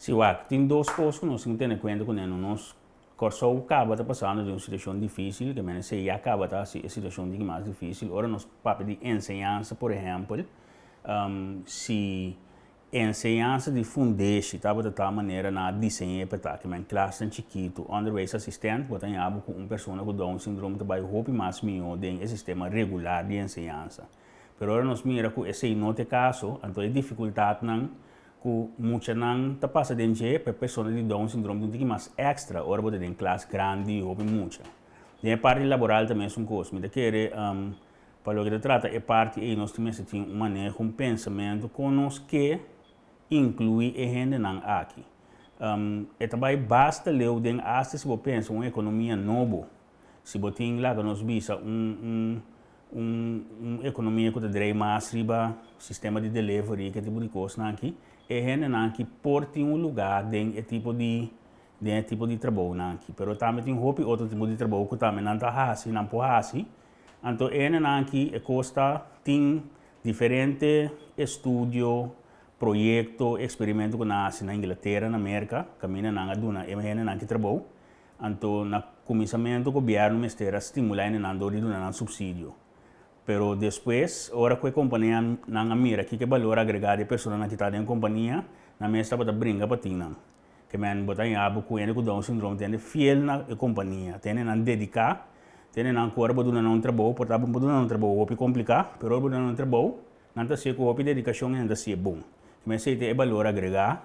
Sim, tem duas coisas que nós temos que ter em conta com nós. Corso acaba de passando de uma situação difícil, que menos se acaba de ser a situação mais difícil. Ora, nós papel de ensinança, por exemplo, se ensinança de fundeixe estava de tal maneira na desenho para que uma classe chiquito, underways assistente, botar em abo com uma pessoa com Down syndrome que vai roupa mais melhor dentro do sistema regular de ensinança. Pero ora nós mira que esse não é caso, então a dificuldade não que muita não está passando de para pessoas de Down syndrome não tem mais extra, ora botar em classe grande ou muita. E a parte laboral também é um coisa, mas querer para o que trata é parte e nós também temos um manejo, um pensamento com nós que inclui a gente não aqui. E também basta ler o den hasta se você pensa uma economia nova, se você tem lá que nós visa economia que tem mais riba, sistema de delivery, que tipo de coisa aqui, e a gente não aqui porta um lugar dentro tipo de trabalho aqui, pero também tem outro tipo de trabalho que também não está assim, não pode assim. Então, aqui custa tem diferentes estudos, projetos, experimentos que nascem na Inglaterra, na América, caminha na duna, e a gente trabalha. Então, no começamento, o governo estimula a dar subsídio. Pero depois, ora que a companhia não mira que valor agregado de pessoas que estão na companhia, na mesa para brincar para ti não. Que men botar em abo com ele com Down syndrome tem fiel na companhia, tem na dedicar, tem na cor para dar um trabalho, por exemplo, para dar um trabalho é complicado, pero para dar um trabalho, não está se com a dedicação ainda se é bom. Mas se tem valor agregado,